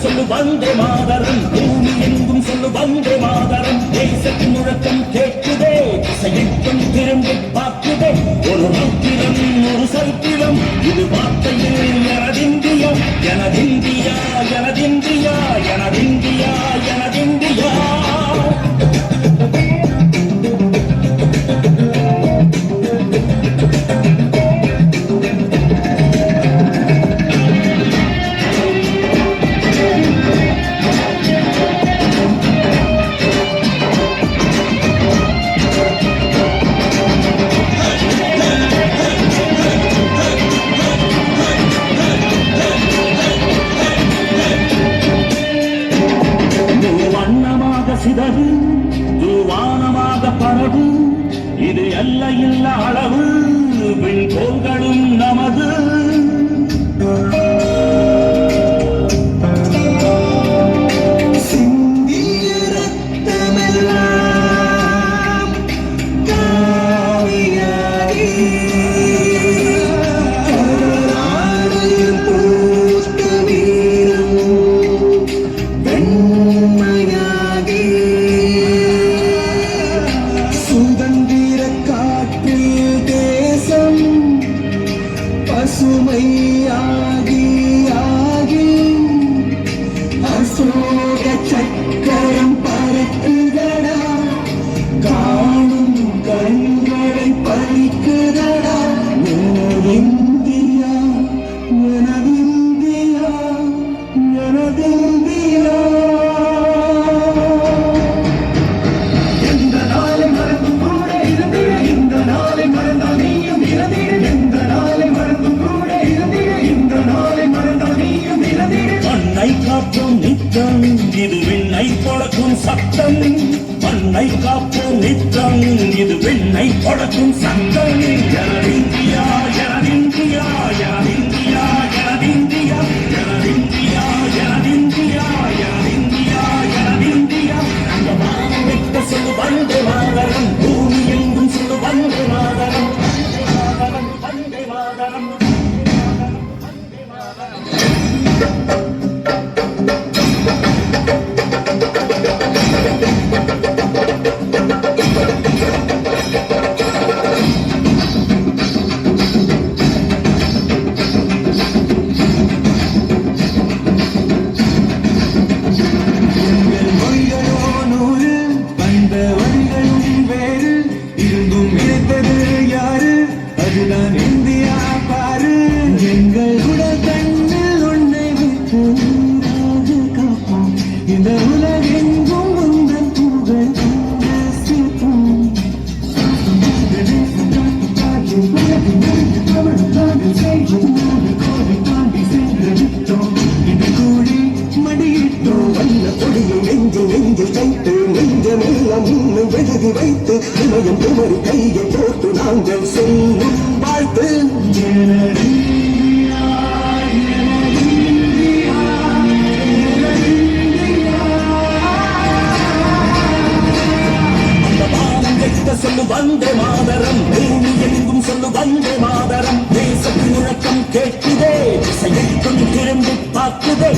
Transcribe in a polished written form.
சொல்லு வந்தே மாதரம், பூமி எங்கும் சொல்லு வந்தே மாதரம். தேசத்தின் முழக்கம் கேட்குதே, திசையெட்டும் திரும்பி பார்க்குதே. ஒரு நோக்கிலும் ஒரு சரித்திரம், இது வார்த்தையில் எனதிந்தியா, எனதிந்தியா, எனதிந்தியா, எனதிந்தியா, எனதிந்தியா. சிதறு தூவானமாக பரவு, இது எல்லையில்லா அளவு, விண்கோள்களும் நமது. பசுமையாகி ஆகி அசோக சக்கரம் பறக்குதடா, காணும் கண்களை பறிக்குதடா. எனதிந்தியா, எனதிந்தியா, எனதிந்தியா. எந்த நாளை மறந்தும் கூட இருந்திட, இந்த நாளை மறந்தால் நீயும் இறந்திட. எந்த நாளை மறந்தும் கூட இருந்திட, இந்த நாளை மறந்தால் நீயும் இறந்திட. மண்ணை காப்போம் நித்தம், இது விண்ணை கொடுக்கும் சத்தம். மண்ணை காப்போம் நித்தம், இது விண்ணை கொடுக்கும் சத்தம். எனதிந்தியா, எனதிந்தியா, எனதிந்தியா, எனதிந்தியா, எனதிந்தியா, எனதிந்தியா, எனதிந்தியா, எனதிந்தியா. அந்த வானம் விட்ட சொல்லு வந்தே மாதரம், பூமி எங்கும் சொல்லு வந்தே மாதரம். வந்தே மாதரம், வந்தே மாதரம். இந்த உலகெங்கும் உந்தன் புகழ் சிற்பம். இந்த கூடி மடியிட்டோ வந்த கொடியை நெஞ்சில் நெஞ்சில் கைத்து, நெஞ்சமெல்லாம் இன்னும் எழுதி வைத்து, இமயம் குமரி கையை போட்டு நாங்கள் சொல்லும் வாழ்த்து. சொல்லு வந்தே மாதரம், பூமி எங்கும் சொல்லு வந்தே மாதரம். தேசத்தின் முழக்கம் கேட்குதே, திசையெட்டும் திரும்பி பார்க்குதே.